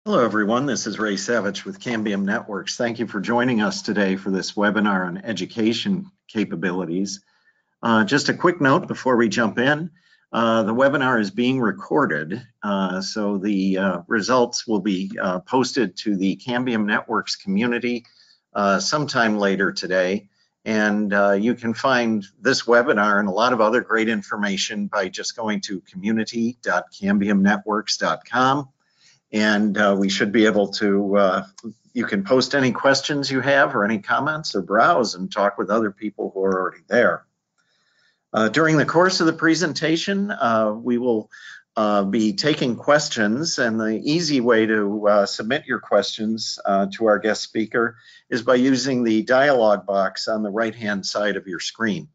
Hello, everyone. This is Ray Savage with Cambium Networks. Thank you for joining us today for this webinar on education capabilities. Just a quick note before we jump in. The webinar is being recorded, so the results will be posted to the Cambium Networks community sometime later today. And you can find this webinar and a lot of other great information by just going to community.cambiumnetworks.com. And we should be able to, you can post any questions you have or any comments or browse and talk with other people who are already there. During the course of the presentation, we will be taking questions, and the easy way to submit your questions to our guest speaker is by using the dialog box on the right-hand side of your screen.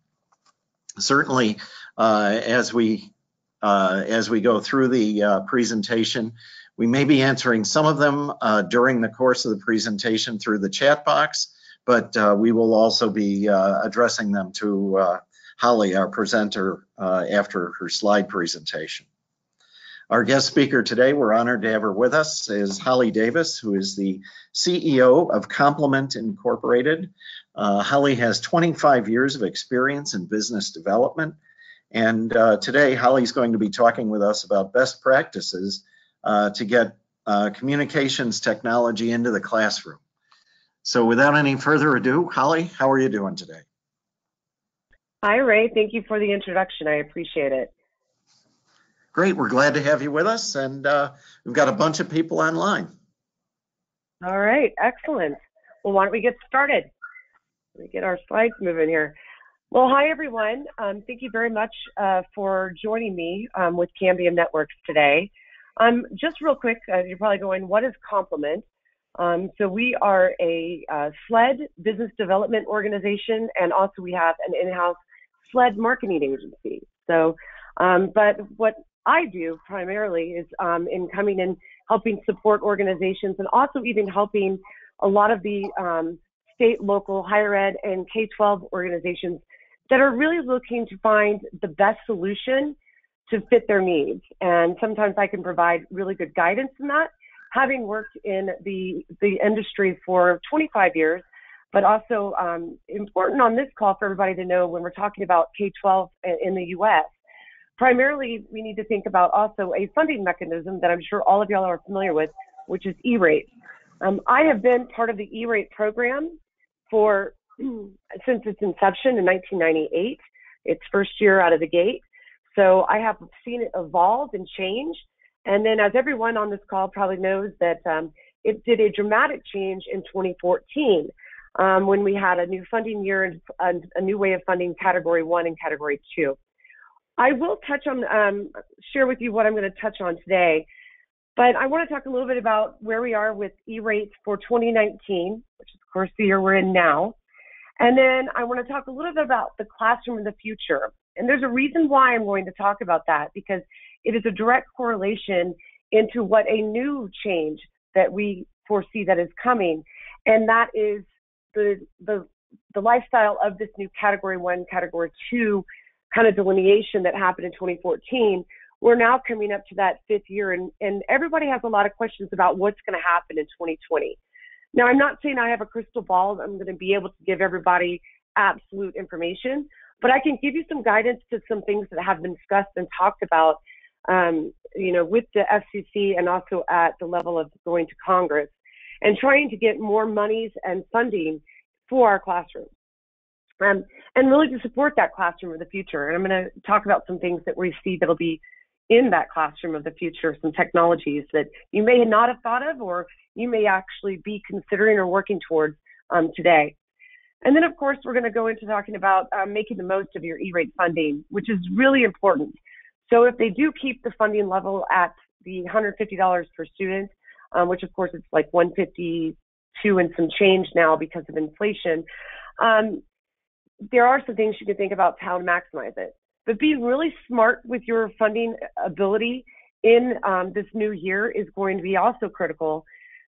Certainly, as we go through the presentation, we may be answering some of them during the course of the presentation through the chat box, but we will also be addressing them to Holly, our presenter, after her slide presentation. Our guest speaker today, we're honored to have her with us, is Holly Davis, who is the CEO of Complement Incorporated. Holly has 25 years of experience in business development, and today Holly's going to be talking with us about best practices to get communications technology into the classroom. So without any further ado, Holly, how are you doing today? Hi, Ray. Thank you for the introduction. I appreciate it. Great. We're glad to have you with us, and we've got a bunch of people online. All right. Excellent. Well, why don't we get started? Let me get our slides moving here. Well, hi, everyone. Thank you very much for joining me with Cambium Networks today. Just real quick, you're probably going, what is Complement? So we are a SLED business development organization, and also we have an in-house SLED marketing agency. So, but what I do primarily is in coming and helping support organizations, and also even helping a lot of the state, local, higher ed, and K-12 organizations that are really looking to find the best solution to fit their needs. And sometimes I can provide really good guidance in that, having worked in the industry for 25 years, but also important on this call for everybody to know when we're talking about K-12 in the U.S., primarily we need to think about also a funding mechanism that I'm sure all of y'all are familiar with, which is E-rate. I have been part of the E-rate program for since its inception in 1998, its first year out of the gate. So I have seen it evolve and change. And then as everyone on this call probably knows that it did a dramatic change in 2014 when we had a new funding year and a new way of funding Category 1 and Category 2. I will touch on, share with you what I'm going to touch on today, but I want to talk a little bit about where we are with E-rates for 2019, which is of course the year we're in now. And then I want to talk a little bit about the classroom of the future. And there's a reason why I'm going to talk about that, because it is a direct correlation into what a new change that we foresee that is coming. And that is the lifestyle of this new Category 1, Category 2 kind of delineation that happened in 2014. We're now coming up to that fifth year, and everybody has a lot of questions about what's going to happen in 2020. Now, I'm not saying I have a crystal ball. I'm going to be able to give everybody absolute information, but I can give you some guidance to some things that have been discussed and talked about, with the FCC and also at the level of going to Congress and trying to get more monies and funding for our classrooms. And really to support that classroom of the future. And I'm going to talk about some things that we see that'll be in that classroom of the future, some technologies that you may not have thought of, or you may actually be considering or working towards today. And then, of course, we're going to go into talking about making the most of your E-rate funding, which is really important. So if they do keep the funding level at the $150 per student, which of course it's like $152 and some change now because of inflation, there are some things you can think about how to maximize it. But being really smart with your funding ability in this new year is going to be also critical,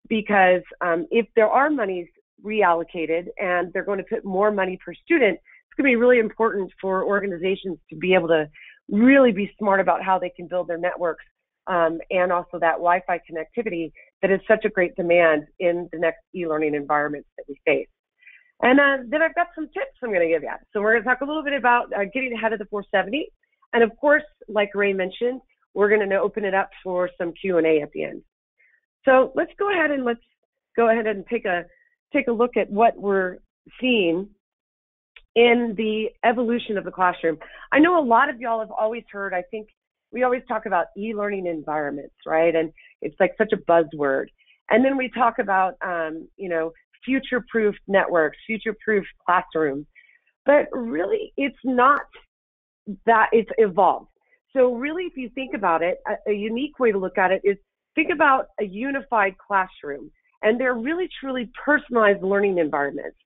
because if there are monies reallocated and they're going to put more money per student, it's going to be really important for organizations to be able to really be smart about how they can build their networks and also that Wi-Fi connectivity that is such a great demand in the next e-learning environments that we face. And then I've got some tips I'm going to give you. So we're going to talk a little bit about getting ahead of the 470. And of course, like Ray mentioned, we're going to open it up for some Q&A at the end. So let's go ahead and take a look at what we're seeing in the evolution of the classroom. I know a lot of y'all have always heard, I think we always talk about e-learning environments, right? And it's like such a buzzword. And then we talk about, future-proof networks, future-proof classrooms. But really, it's not that, it's evolved. So really, if you think about it, a unique way to look at it is think about a unified classroom. And they're really, truly personalized learning environments.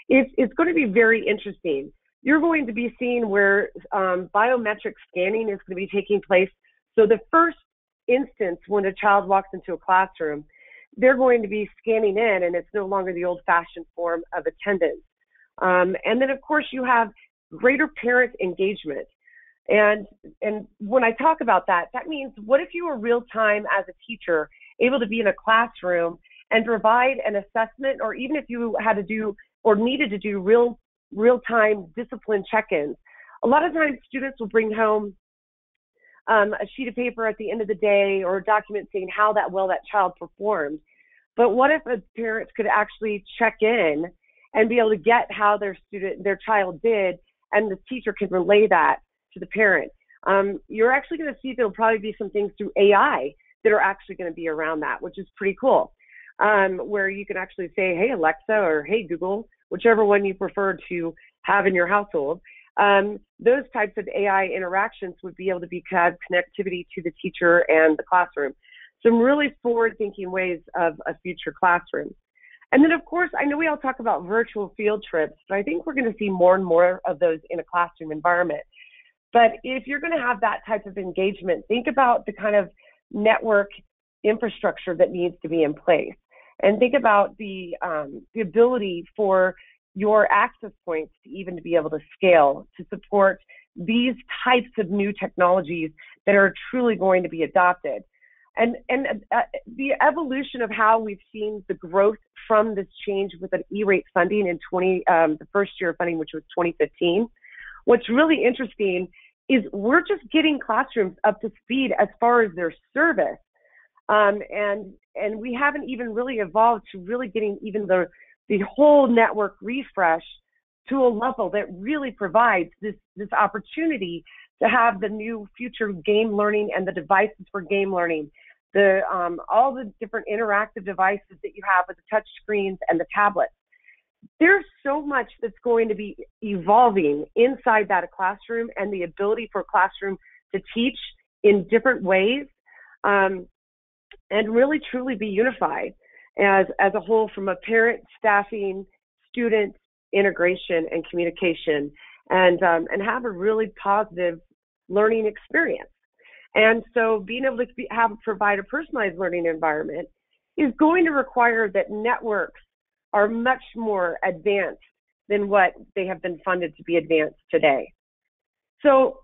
It's going to be very interesting. You're going to be seeing where biometric scanning is going to be taking place. So the first instance when a child walks into a classroom, they're going to be scanning in, and it's no longer the old-fashioned form of attendance. And then, of course, you have greater parent engagement. And when I talk about that, that means what if you were real-time as a teacher, able to be in a classroom and provide an assessment, or even if you had to do or needed to do real-time discipline check-ins. A lot of times students will bring home a sheet of paper at the end of the day or a document saying how that child performed. But what if a parent could actually check in and be able to get how their child did, and the teacher can relay that to the parent? You're actually going to see there'll probably be some things through AI that are actually going to be around that, which is pretty cool. Where you can actually say, hey, Alexa, or hey, Google, whichever one you prefer to have in your household. Those types of AI interactions would be able to have connectivity to the teacher and the classroom. Some really forward-thinking ways of a future classroom. And then, of course, I know we all talk about virtual field trips, but I think we're going to see more and more of those in a classroom environment. But if you're going to have that type of engagement, think about the kind of network infrastructure that needs to be in place. And think about the ability for your access points to even to be able to scale to support these types of new technologies that are truly going to be adopted. And the evolution of how we've seen the growth from this change with an E-rate funding in the first year of funding, which was 2015. What's really interesting is we're just getting classrooms up to speed as far as their service. And we haven't even really evolved to really getting even the whole network refresh to a level that really provides this opportunity to have the new future game learning and the devices for game learning, all the different interactive devices that you have with the touch screens and the tablets. There's so much that's going to be evolving inside that classroom, and the ability for a classroom to teach in different ways. And really truly be unified as a whole, from a parent, staffing, student integration and communication, and have a really positive learning experience. And so being able to provide a personalized learning environment is going to require that networks are much more advanced than what they have been funded to be advanced today. So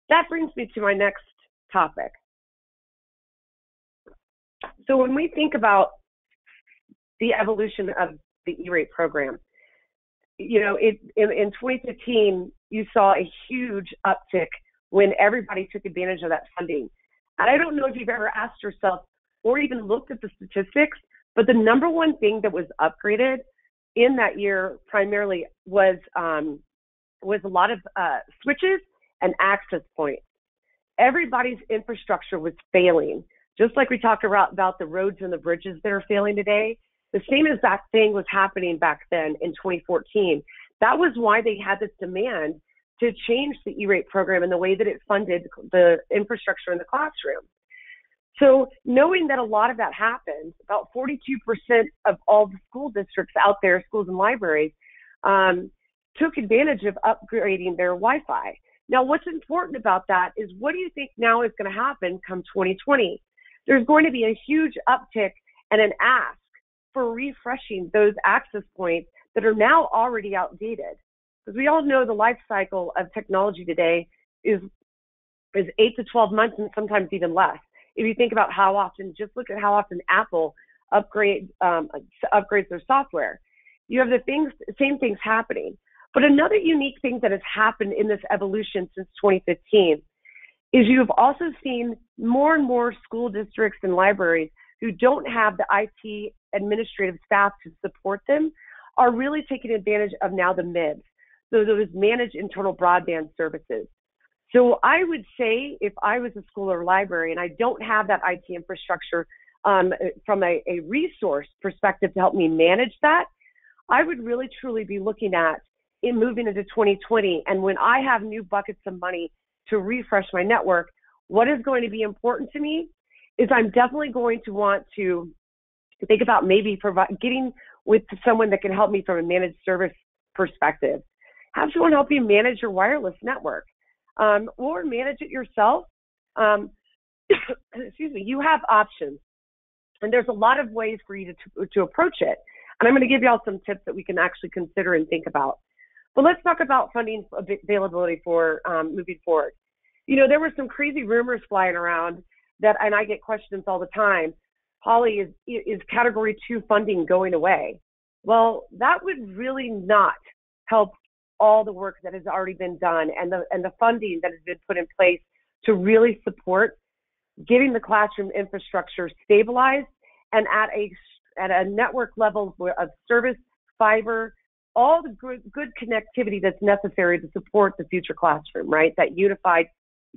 that brings me to my next topic. So when we think about the evolution of the E-rate program, in 2015, you saw a huge uptick when everybody took advantage of that funding. And I don't know if you've ever asked yourself or even looked at the statistics, but the number one thing that was upgraded in that year primarily was a lot of switches and access points. Everybody's infrastructure was failing. Just like we talked about the roads and the bridges that are failing today, the same exact thing was happening back then in 2014. That was why they had this demand to change the E-rate program and the way that it funded the infrastructure in the classroom. So knowing that a lot of that happened, about 42% of all the school districts out there, schools and libraries, took advantage of upgrading their Wi-Fi. Now, what's important about that is, what do you think now is going to happen come 2020? There's going to be a huge uptick and an ask for refreshing those access points that are now already outdated. Because we all know the life cycle of technology today is 8 to 12 months and sometimes even less. if you think about how often, just look at how often Apple upgrades their software. You have same things happening. But another unique thing that has happened in this evolution since 2015 is you've also seen more and more school districts and libraries who don't have the IT administrative staff to support them are really taking advantage of now the MIBs, so those managed internal broadband services. So I would say if I was a school or library and I don't have that IT infrastructure from a resource perspective to help me manage that, I would really truly be looking at in moving into 2020. And when I have new buckets of money to refresh my network, what is going to be important to me is I'm definitely going to want to think about maybe getting with someone that can help me from a managed service perspective. Have someone help you manage your wireless network, or manage it yourself. Excuse me, you have options. And there's a lot of ways for you to approach it. And I'm going to give you all some tips that we can actually consider and think about. But let's talk about funding availability for moving forward. You know, there were some crazy rumors flying around and I get questions all the time. Holly, is Category 2 funding going away? Well, that would really not help all the work that has already been done and the funding that has been put in place to really support getting the classroom infrastructure stabilized and at a network level of service, fiber, all the good connectivity that's necessary to support the future classroom, right? That unified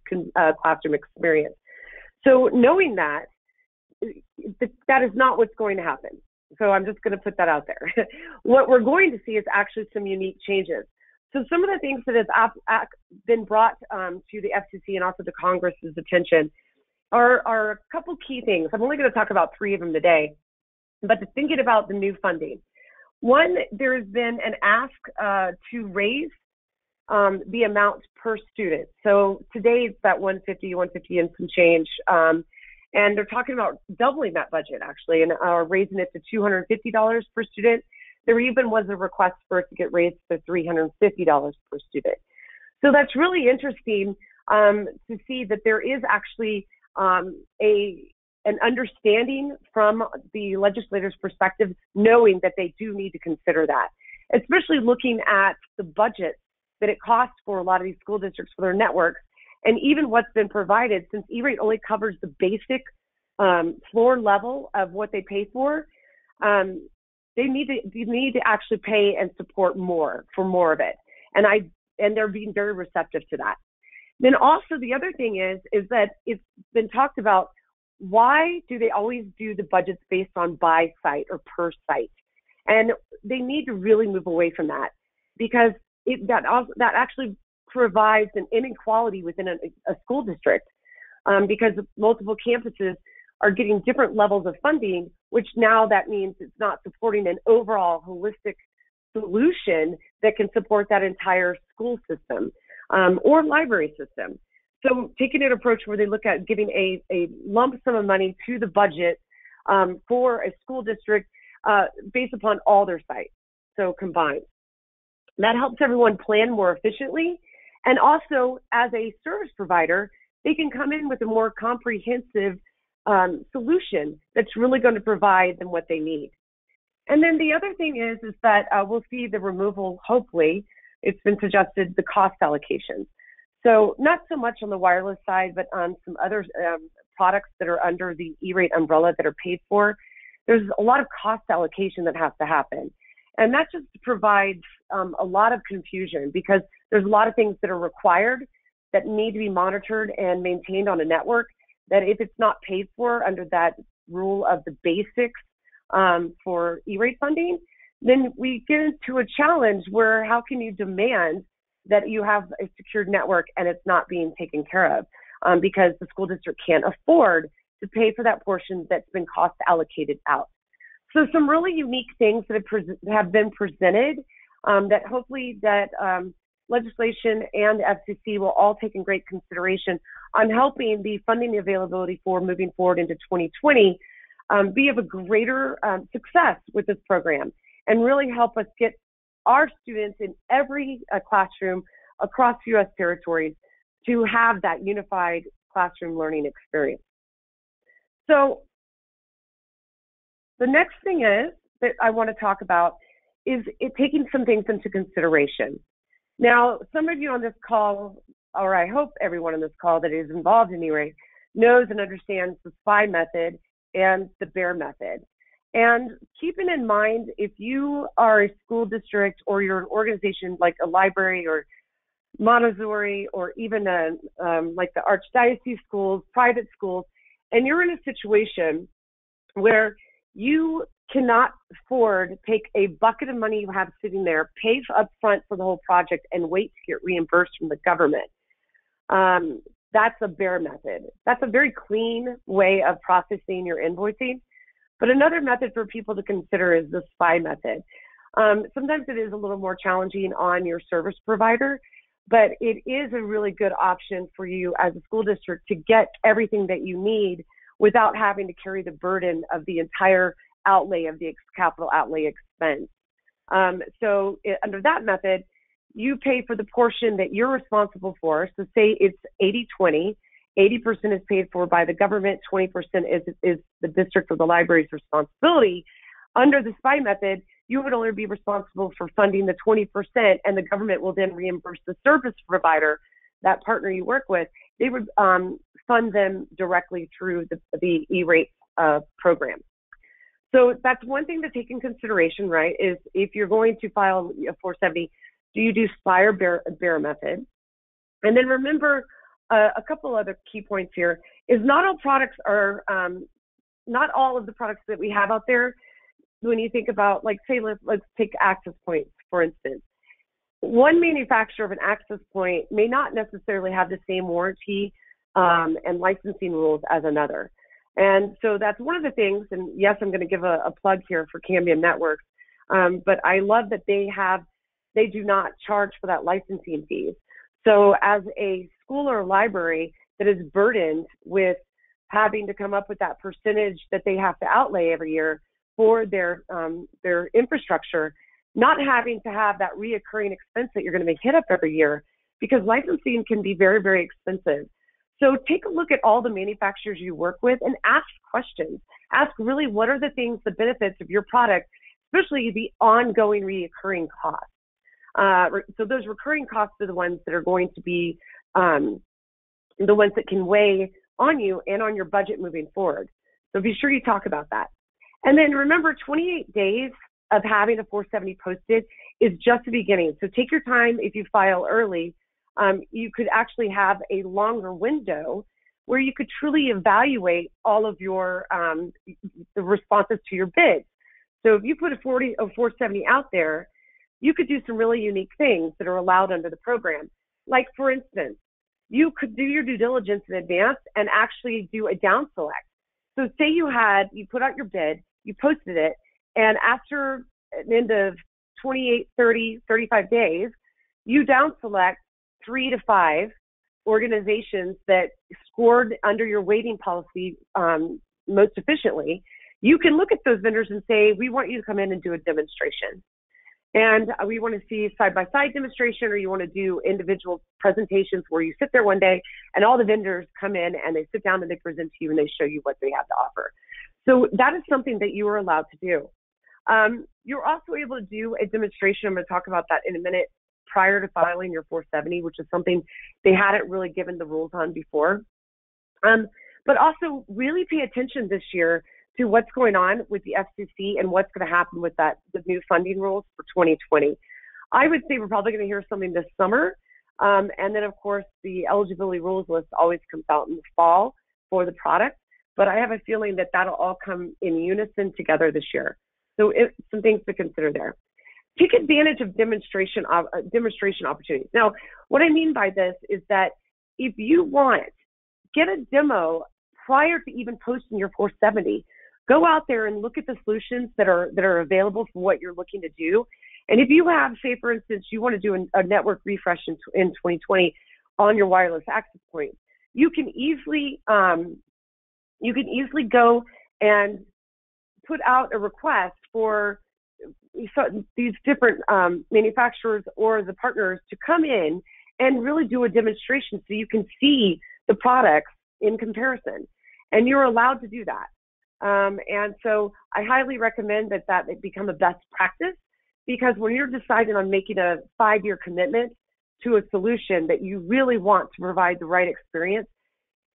classroom experience. So knowing that is not what's going to happen. So I'm just going to put that out there. What we're going to see is actually some unique changes. So some of the things that have been brought to the FCC and also to Congress's attention are a couple key things. I'm only going to talk about 3 of them today, but thinking about the new funding. One, there's been an ask to raise the amount per student. So today it's that 150 and some change. And they're talking about doubling that budget actually and raising it to $250 per student. There even was a request for it to get raised to $350 per student. So that's really interesting to see that there is actually an understanding from the legislators' perspective, knowing that they do need to consider that, especially looking at the budget that it costs for a lot of these school districts for their networks, and even what's been provided, since E-rate only covers the basic floor level of what they pay for. They need to actually pay and support more for more of it, and they're being very receptive to that. Then also the other thing is that it's been talked about, why do they always do the budgets based on by site or per site? And they need to really move away from that, because that actually provides an inequality within a school district, because multiple campuses are getting different levels of funding, which now that means it's not supporting an overall holistic solution that can support that entire school system or library system. So taking an approach where they look at giving a lump sum of money to the budget for a school district based upon all their sites, so combined. That helps everyone plan more efficiently. And also, as a service provider, they can come in with a more comprehensive solution that's really going to provide them what they need. And then the other thing is that we'll see the removal, hopefully, it's been suggested, the cost allocations. So not so much on the wireless side, but on some other products that are under the E-rate umbrella that are paid for, there's a lot of cost allocation that has to happen. And that just provides a lot of confusion, because there's a lot of things that are required that need to be monitored and maintained on a network, that if it's not paid for under that rule of the basics for E-rate funding, then we get into a challenge where how can you demand that you have a secured network and it's not being taken care of because the school district can't afford to pay for that portion that's been cost allocated out. So some really unique things that have been presented that hopefully that legislation and the FCC will all take in great consideration on helping the funding availability for moving forward into 2020 be of a greater success with this program, and really help us get our students in every classroom across U.S. territories to have that unified classroom learning experience. So the next thing is that I want to talk about is taking some things into consideration. Now, some of you on this call, or I hope everyone on this call that is involved in E-rate, knows and understands the SPY method and the BEAR method. And keeping in mind, if you are a school district or you're an organization like a library or Montessori or even like the Archdiocese schools, private schools, and you're in a situation where you cannot afford to take a bucket of money you have sitting there, pay up front for the whole project, and wait to get reimbursed from the government. That's a BEAR method. That's a very clean way of processing your invoicing. But another method for people to consider is the SPY method. Sometimes it is a little more challenging on your service provider, but it is a really good option for you as a school district to get everything that you need without having to carry the burden of the entire outlay of the capital outlay expense. So under that method, you pay for the portion that you're responsible for. So say it's 80-20, 80% is paid for by the government, 20% is the district or the library's responsibility. Under the SPY method, you would only be responsible for funding the 20%, and the government will then reimburse the service provider, that partner you work with. They would fund them directly through the E-rate program. So that's one thing to take in consideration, right, is if you're going to file a 470, do you do SPY or BEAR method? And then remember a couple other key points here is not all products are, not all of the products that we have out there, when you think about, like, say, let's take access points, for instance. One manufacturer of an access point may not necessarily have the same warranty and licensing rules as another. And so that's one of the things, and yes, I'm going to give a plug here for Cambium Networks, but I love that they do not charge for that licensing fees. So as a school or a library that is burdened with having to come up with that percentage that they have to outlay every year for their infrastructure, not having to have that reoccurring expense that you're going to be hit up every year, because licensing can be very, very expensive. So take a look at all the manufacturers you work with and ask questions. Ask really what are the things, the benefits of your product, especially the ongoing reoccurring costs. So those recurring costs are the ones that are going to be the ones that can weigh on you and on your budget moving forward. So be sure you talk about that. And then remember, 28 days of having a 470 posted is just the beginning. So take your time. If you file early, you could actually have a longer window where you could truly evaluate all of your the responses to your bids. So if you put a 470 out there, you could do some really unique things that are allowed under the program. Like, for instance, you could do your due diligence in advance and actually do a down select. So say you put out your bid, you posted it, and after an end of 28, 30, 35 days, you down select 3 to 5 organizations that scored under your weighting policy most efficiently. You can look at those vendors and say, we want you to come in and do a demonstration. And we want to see side-by-side demonstration, or you want to do individual presentations where you sit there one day and all the vendors come in and they sit down and they present to you and they show you what they have to offer. So that is something that you are allowed to do. You're also able to do a demonstration. I'm going to talk about that in a minute, prior to filing your 470, which is something they hadn't really given the rules on before. But also really pay attention this year to what's going on with the FCC and what's going to happen with the new funding rules for 2020. I would say we're probably going to hear something this summer. And then, of course, the eligibility rules list always comes out in the fall for the product. But I have a feeling that that'll all come in unison together this year. So some things to consider there. Take advantage of demonstration opportunities. Now, what I mean by this is that if you want, get a demo prior to even posting your 470. Go out there and look at the solutions that are available for what you're looking to do. And if you have, say, for instance, you want to do a network refresh in 2020 on your wireless access points, you can easily go and put out a request for these different manufacturers or the partners to come in and really do a demonstration so you can see the products in comparison. And you're allowed to do that. And so I highly recommend that it become a best practice, because when you're deciding on making a 5-year commitment to a solution that you really want to provide the right experience,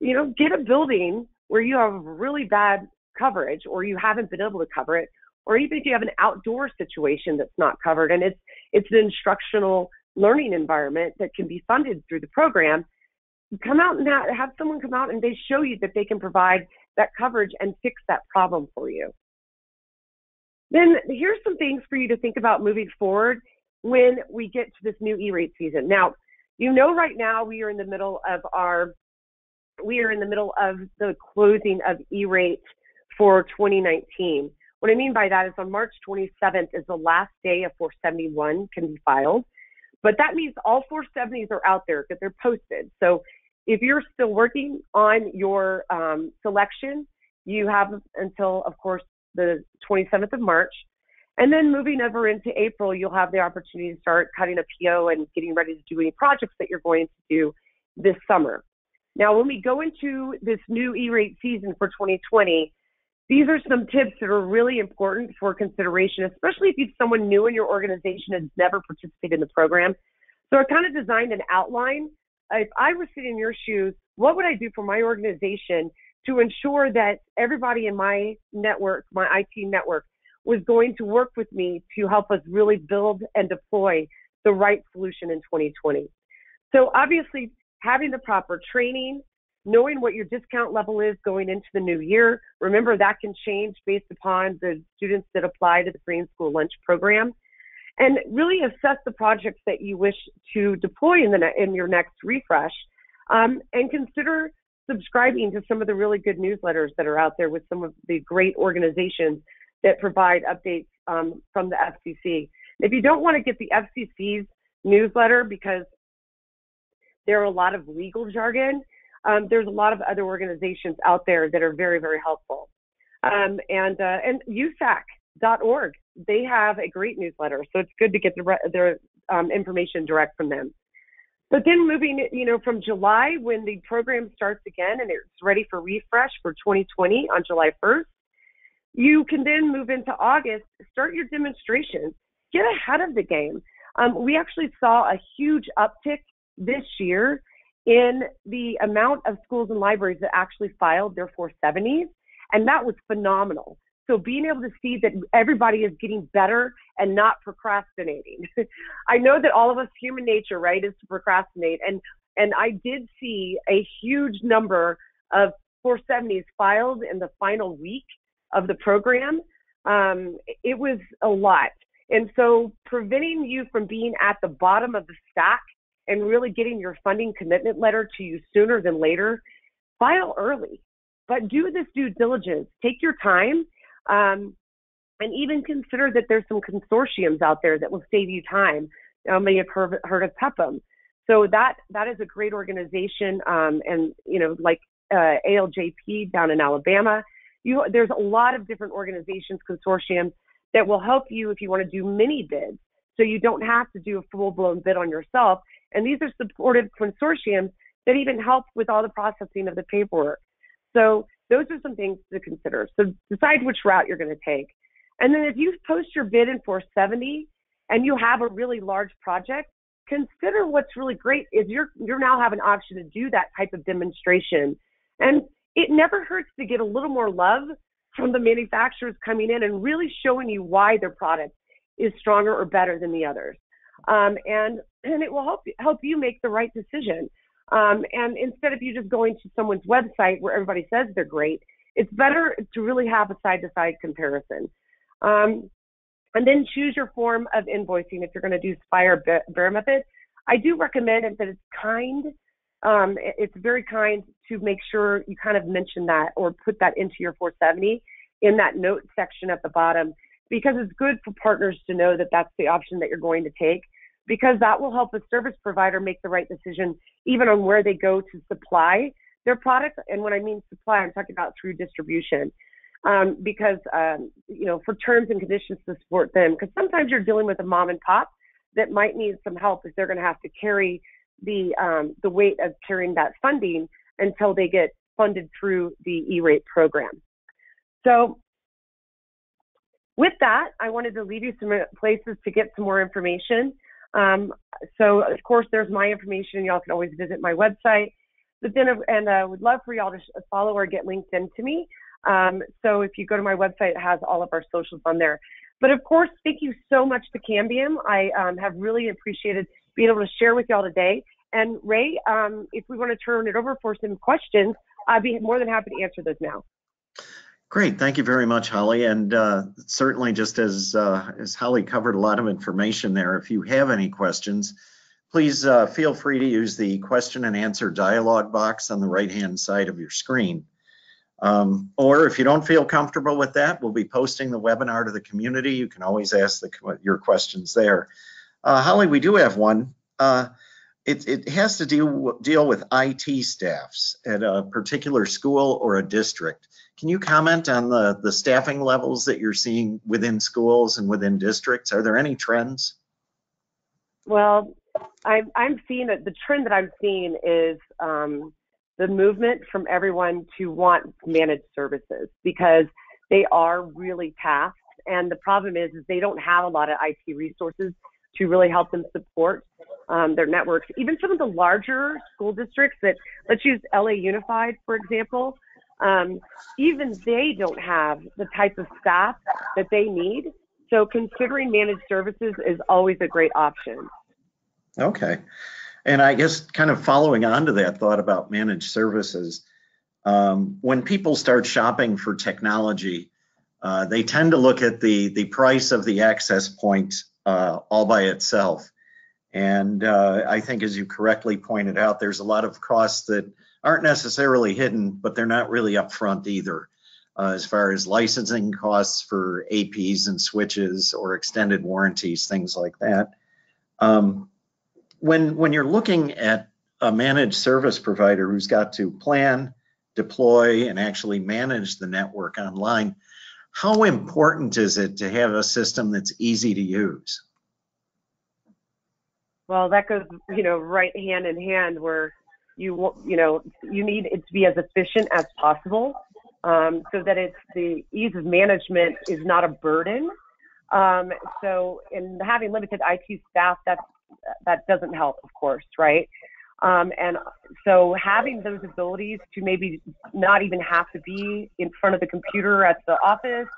get a building where you have really bad coverage or you haven't been able to cover it, or even if you have an outdoor situation that's not covered and it's an instructional learning environment that can be funded through the program, come out and have someone come out and they show you that they can provide that coverage and fix that problem for you. Then here's some things for you to think about moving forward when we get to this new E-rate season. Now, right now we are in the middle of the closing of E-rate for 2019. What I mean by that is on March 27th is the last day of 471 can be filed. But that means all 470s are out there, that they're posted. So if you're still working on your selection, you have until, of course, the 27th of March. And then moving over into April, you'll have the opportunity to start cutting a PO and getting ready to do any projects that you're going to do this summer. Now, when we go into this new E-rate season for 2020, these are some tips that are really important for consideration, especially if you're someone new in your organization and has never participated in the program. So I kind of designed an outline. If I was sitting in your shoes, what would I do for my organization to ensure that everybody in my network, my IT network, was going to work with me to help us really build and deploy the right solution in 2020? So obviously, having the proper training, knowing what your discount level is going into the new year. Remember, that can change based upon the students that apply to the Free and School Lunch program. And really assess the projects that you wish to deploy in your next refresh, and consider subscribing to some of the really good newsletters that are out there with some of the great organizations that provide updates from the FCC. If you don't want to get the FCC's newsletter because there are a lot of legal jargon, there's a lot of other organizations out there that are very, very helpful. And USAC.org, they have a great newsletter, so it's good to get their information direct from them. But then moving, from July, when the program starts again and it's ready for refresh for 2020 on July 1st, you can then move into August, start your demonstrations, get ahead of the game. We actually saw a huge uptick this year in the amount of schools and libraries that actually filed their 470s, and that was phenomenal. So being able to see that everybody is getting better and not procrastinating. I know that all of us, human nature, right, is to procrastinate, and I did see a huge number of 470s filed in the final week of the program. It was a lot. And so preventing you from being at the bottom of the stack and really getting your funding commitment letter to you sooner than later, file early. But do this due diligence. Take your time, and even consider that there's some consortiums out there that will save you time. You may have heard of PEPM. So that is a great organization, and like ALJP down in Alabama. There's a lot of different organizations, consortiums that will help you if you want to do mini bids, so you don't have to do a full-blown bid on yourself. And these are supportive consortiums that even help with all the processing of the paperwork. So those are some things to consider. So decide which route you're going to take. And then if you post your bid in 470 and you have a really large project, consider what's really great is you're now have an option to do that type of demonstration. And it never hurts to get a little more love from the manufacturers coming in and really showing you why their product is stronger or better than the others. And it will help you make the right decision. And instead of you just going to someone's website where everybody says they're great, it's better to really have a side-to-side comparison. And then choose your form of invoicing if you're going to do Spire Bear Method. I do recommend that it's kind. It's very kind to make sure you kind of mention that or put that into your 470 in that note section at the bottom, because it's good for partners to know that that's the option that you're going to take, because that will help a service provider make the right decision even on where they go to supply their product. And when I mean supply, I'm talking about through distribution, because, for terms and conditions to support them, because sometimes you're dealing with a mom and pop that might need some help if they're going to have to carry the weight of carrying that funding until they get funded through the E-rate program. So with that, I wanted to leave you some places to get some more information. So of course, there's my information. Y'all can always visit my website. But then, and I would love for y'all to follow or get linked into me. So if you go to my website, it has all of our socials on there. But of course, thank you so much to Cambium. I have really appreciated being able to share with y'all today. And Ray, if we want to turn it over for some questions, I'd be more than happy to answer those now. Great, thank you very much, Holly. And certainly, just as Holly covered a lot of information there, if you have any questions, please feel free to use the question and answer dialog box on the right-hand side of your screen. Or if you don't feel comfortable with that, we'll be posting the webinar to the community. You can always ask your questions there. Holly, we do have one. It has to deal with IT staffs at a particular school or a district. Can you comment on the staffing levels that you're seeing within schools and within districts? Are there any trends? Well, I'm seeing that the trend that I'm seeing is the movement from everyone to want managed services because they are really tasked. And the problem is they don't have a lot of IT resources to really help them support their networks. Even some of the larger school districts that, let's use LA Unified, for example, even they don't have the type of staff that they need. So considering managed services is always a great option. Okay. And I guess kind of following on to that thought about managed services, when people start shopping for technology, they tend to look at the price of the access point all by itself. And I think, as you correctly pointed out, there's a lot of costs that aren't necessarily hidden, but they're not really upfront either, as far as licensing costs for APs and switches or extended warranties, things like that. When you're looking at a managed service provider who's got to plan, deploy, and actually manage the network online, how important is it to have a system that's easy to use? Well, that goes, right hand in hand where you need it to be as efficient as possible, so that it's the ease of management is not a burden. So in having limited IT staff, that doesn't help, of course, right? And so having those abilities to maybe not even have to be in front of the computer at the office,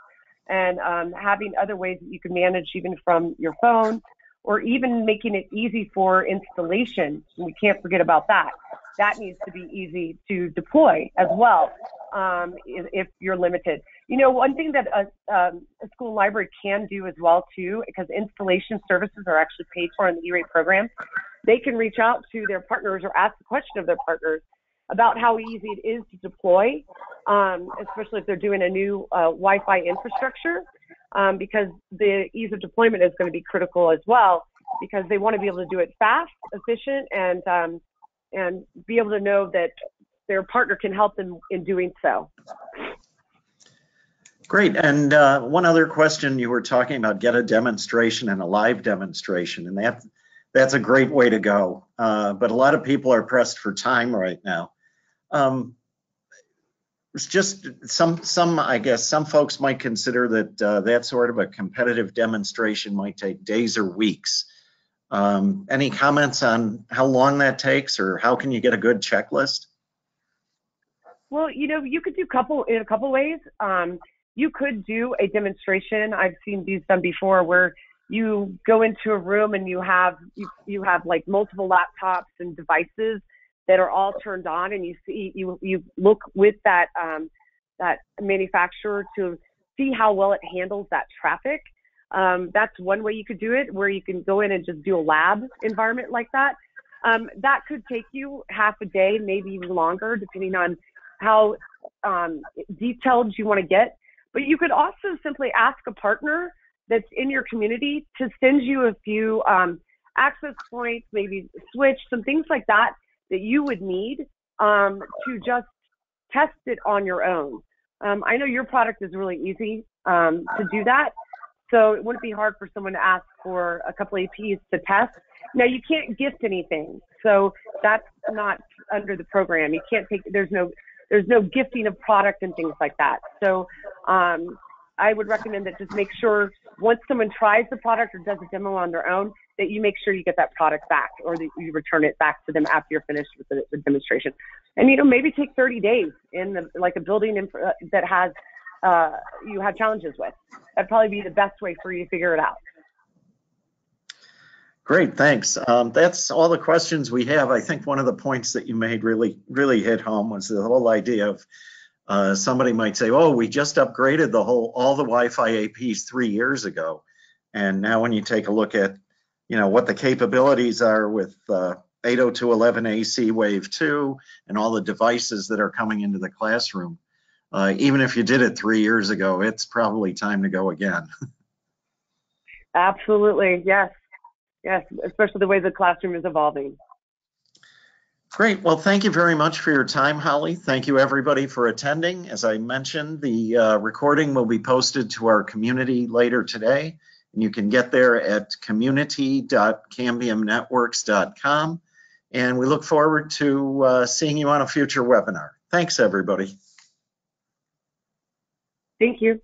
and having other ways that you can manage even from your phone, or even making it easy for installation. We can't forget about that. That needs to be easy to deploy as well, if you're limited. One thing that a school and library can do as well too, because installation services are actually paid for in the E-rate program, they can reach out to their partners or ask the question of their partners about how easy it is to deploy, especially if they're doing a new Wi-Fi infrastructure, because the ease of deployment is going to be critical as well, because they want to be able to do it fast, efficient, and be able to know that their partner can help them in doing so. Great. And one other question, you were talking about get a demonstration and a live demonstration, and that's a great way to go. But a lot of people are pressed for time right now. It's just I guess some folks might consider that that sort of a competitive demonstration might take days or weeks. Any comments on how long that takes, or how can you get a good checklist? Well, you could do in a couple ways. You could do a demonstration. I've seen these done before, where you go into a room and you have like multiple laptops and devices that are all turned on, and you look with that manufacturer to see how well it handles that traffic. That's one way you could do it, where you can go in and just do a lab environment like that. That could take you half a day, maybe even longer, depending on how detailed you want to get. But you could also simply ask a partner that's in your community to send you a few access points, maybe switch, some things like that you would need to just test it on your own. I know your product is really easy to do that, so it wouldn't be hard for someone to ask for a couple APs to test. Now, you can't gift anything, so that's not under the program. You can't there's no there's no gifting of product and things like that. So I would recommend that just make sure once someone tries the product or does a demo on their own, that you make sure you get that product back, or that you return it back to them after you're finished with the demonstration. And, maybe take 30 days in like a building that has, you have challenges with. That'd probably be the best way for you to figure it out. Great, thanks. That's all the questions we have. I think one of the points that you made really hit home was the whole idea of somebody might say, oh, we just upgraded all the Wi-Fi APs 3 years ago. And now when you take a look at, what the capabilities are with 802.11ac Wave 2 and all the devices that are coming into the classroom, even if you did it 3 years ago, it's probably time to go again. Absolutely, yes. Yes, especially the way the classroom is evolving. Great. Well, thank you very much for your time, Holly. Thank you, everybody, for attending. As I mentioned, the recording will be posted to our community later today. And you can get there at community.cambiumnetworks.com. And we look forward to seeing you on a future webinar. Thanks, everybody. Thank you.